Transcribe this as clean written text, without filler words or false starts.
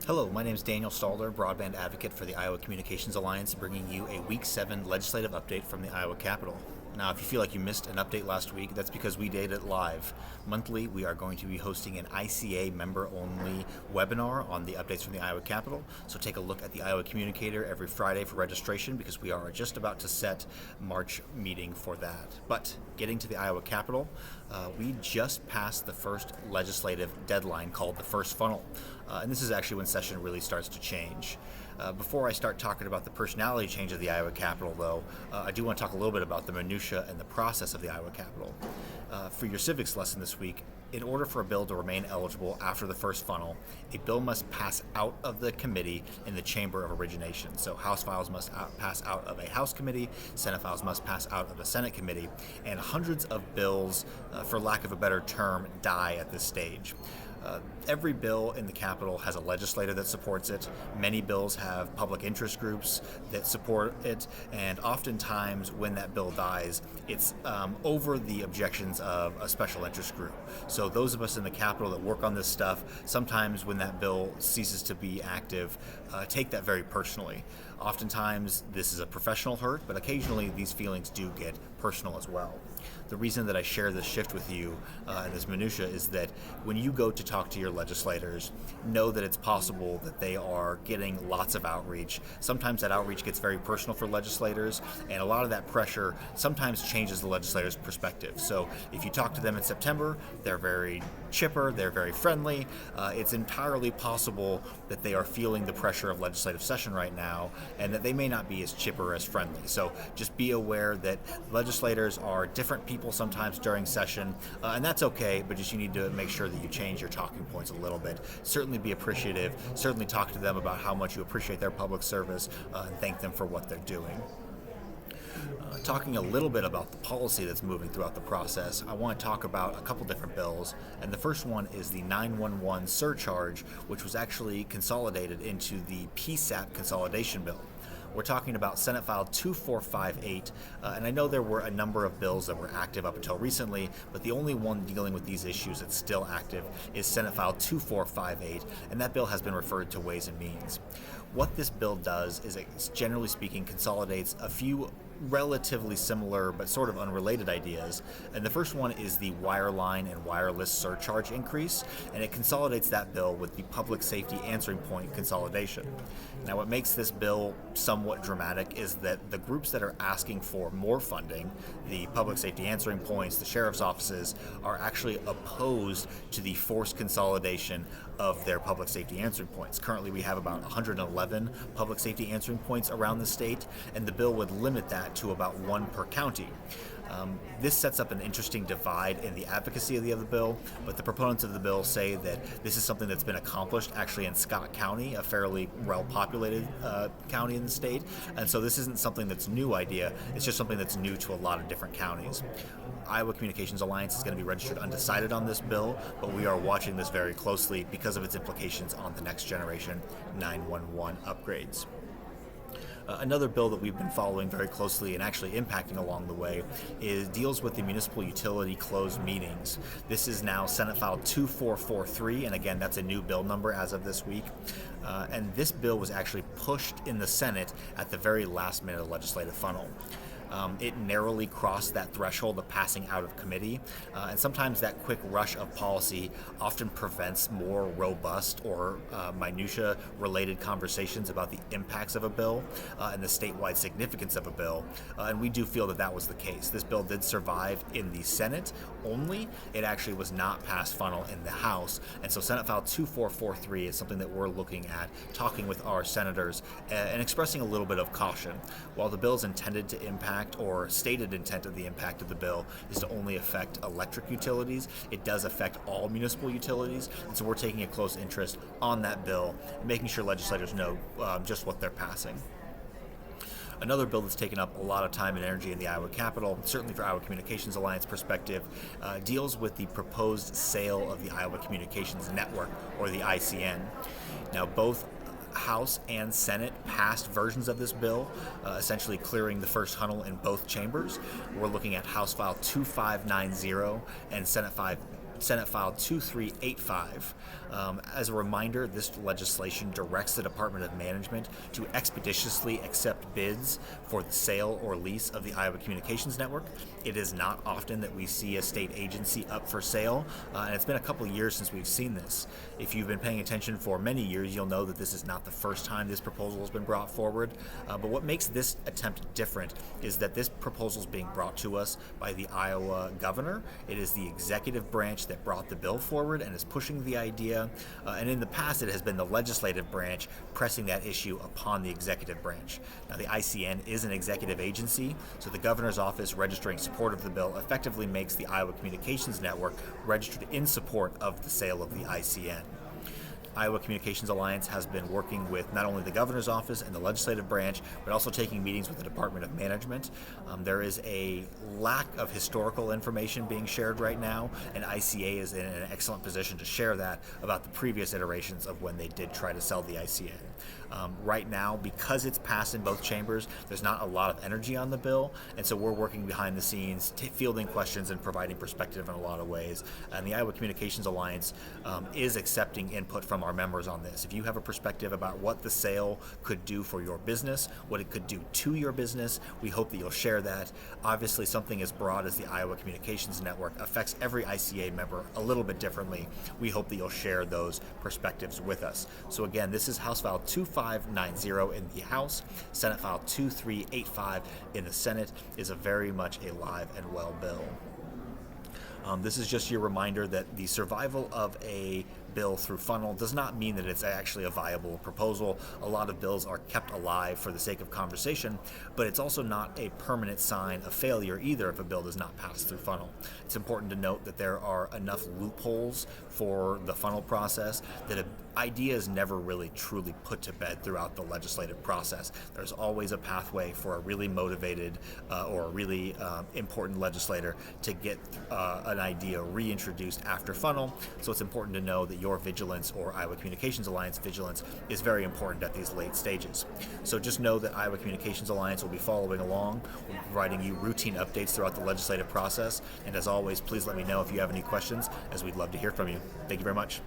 Hello, my name is Daniel Stalder, broadband advocate for the Iowa Communications Alliance, bringing you a Week 7 legislative update from the Iowa Capitol. Now, if you feel like you missed an update last week, that's because we did it live. Monthly, we are going to be hosting an ICA member-only webinar on the updates from the Iowa Capitol. So take a look at the Iowa Communicator every Friday for registration because we are just about to set March meeting for that. But getting to the Iowa Capitol, we just passed the first legislative deadline called the first funnel. And this is actually when session really starts to change. Before I start talking about the personality change of the Iowa Capitol, though, I do want to talk a little bit about the minutia and the process of the Iowa Capitol. For your civics lesson this week, in order for a bill to remain eligible after the first funnel, a bill must pass out of the committee in the chamber of origination. So House files must pass out of a House committee, Senate files must pass out of a Senate committee, and hundreds of bills, for lack of a better term, die at this stage. Every bill in the Capitol has a legislator that supports it. Many bills have public interest groups that support it, and oftentimes when that bill dies, it's over the objections of a special interest group. So those of us in the Capitol that work on this stuff, sometimes when that bill ceases to be active, take that very personally. Oftentimes this is a professional hurt, but occasionally these feelings do get personal as well. The reason that I share this shift with you and this minutia is that when you go to talk to your legislators, know that it's possible that they are getting lots of outreach. Sometimes that outreach gets very personal for legislators, and a lot of that pressure sometimes changes the legislator's perspective. So if you talk to them in September, they're very chipper, they're very friendly. It's entirely possible that they are feeling the pressure of legislative session right now, and that they may not be as chipper as friendly. So just be aware that legislators are different people sometimes during session, and that's okay, but just you need to make sure that you change your talking points a little bit. Certainly be appreciative, certainly talk to them about how much you appreciate their public service, and thank them for what they're doing. Talking a little bit about the policy that's moving throughout the process, I want to talk about a couple different bills, and the first one is the 911 surcharge, which was actually consolidated into the PSAP consolidation bill. We're talking about Senate File 2458, and I know there were a number of bills that were active up until recently, but the only one dealing with these issues that's still active is Senate File 2458, and that bill has been referred to Ways and Means. What this bill does is it, generally speaking, consolidates a few relatively similar but sort of unrelated ideas, and the first one is the wireline and wireless surcharge increase, and it consolidates that bill with the public safety answering point consolidation. Now, what makes this bill somewhat dramatic is that the groups that are asking for more funding, the public safety answering points, the sheriff's offices, are actually opposed to the forced consolidation of their public safety answering points. Currently, we have about 111 public safety answering points around the state, and the bill would limit that to about one per county. This sets up an interesting divide in the advocacy of the bill, but the proponents of the bill say that this is something that's been accomplished actually in Scott County, a fairly well-populated county in the state, and so this isn't something that's a new idea, it's just something that's new to a lot of different counties. Iowa Communications Alliance is going to be registered undecided on this bill, but we are watching this very closely because of its implications on the next generation 911 upgrades. Another bill that we've been following very closely and actually impacting along the way deals with the municipal utility closed meetings. This is now Senate File 2443, and again, that's a new bill number as of this week. And this bill was actually pushed in the Senate at the very last minute of the legislative funnel. It narrowly crossed that threshold of passing out of committee, and sometimes that quick rush of policy often prevents more robust or minutia-related conversations about the impacts of a bill and the statewide significance of a bill, and we do feel that that was the case. This bill did survive in the Senate only. It actually was not passed funnel in the House, and so Senate File 2443 is something that we're looking at, talking with our senators, and expressing a little bit of caution. While the bill is intended to impact or stated intent of the impact of the bill is to only affect electric utilities, it does affect all municipal utilities, and so we're taking a close interest on that bill, making sure legislators know just what they're passing. Another bill that's taken up a lot of time and energy in the Iowa Capitol, certainly for Iowa Communications Alliance perspective, deals with the proposed sale of the Iowa Communications Network, or the ICN. Now, both House and Senate passed versions of this bill, essentially clearing the first funnel in both chambers. We're looking at House File 2590 and Senate Senate File 2385. As a reminder, this legislation directs the Department of Management to expeditiously accept bids for the sale or lease of the Iowa Communications Network. It is not often that we see a state agency up for sale, and it's been a couple of years since we've seen this. If you've been paying attention for many years, you'll know that this is not the first time this proposal has been brought forward. But what makes this attempt different is that this proposal is being brought to us by the Iowa governor. It is the executive branch that brought the bill forward and is pushing the idea. And in the past, it has been the legislative branch pressing that issue upon the executive branch. Now, the ICN is an executive agency, so the governor's office registering support of the bill effectively makes the Iowa Communications Network registered in support of the sale of the ICN. Iowa Communications Alliance has been working with not only the governor's office and the legislative branch, but also taking meetings with the Department of Management. There is a lack of historical information being shared right now, and ICA is in an excellent position to share that about the previous iterations of when they did try to sell the ICN. Right now, because it's passed in both chambers, there's not a lot of energy on the bill, and so we're working behind the scenes, fielding questions and providing perspective in a lot of ways. And the Iowa Communications Alliance is accepting input from our members on this. If you have a perspective about what the sale could do for your business, what it could do to your business, we hope that you'll share that. Obviously, something as broad as the Iowa Communications Network affects every ICA member a little bit differently. We hope that you'll share those perspectives with us. So again, this is House File 2590 in the House. Senate File 2385 in the Senate is a very much a live and well bill. This is just your reminder that the survival of a bill through funnel does not mean that it's actually a viable proposal. A lot of bills are kept alive for the sake of conversation, but it's also not a permanent sign of failure either if a bill does not pass through funnel. It's important to note that there are enough loopholes for the funnel process that an idea is never really truly put to bed throughout the legislative process. There's always a pathway for a really motivated or a really important legislator to get an idea reintroduced after funnel. So it's important to know that your vigilance, or Iowa Communications Alliance vigilance, is very important at these late stages. So just know that Iowa Communications Alliance will be following along. We'll be providing you routine updates throughout the legislative process. And as always, please let me know if you have any questions, as we'd love to hear from you. Thank you very much.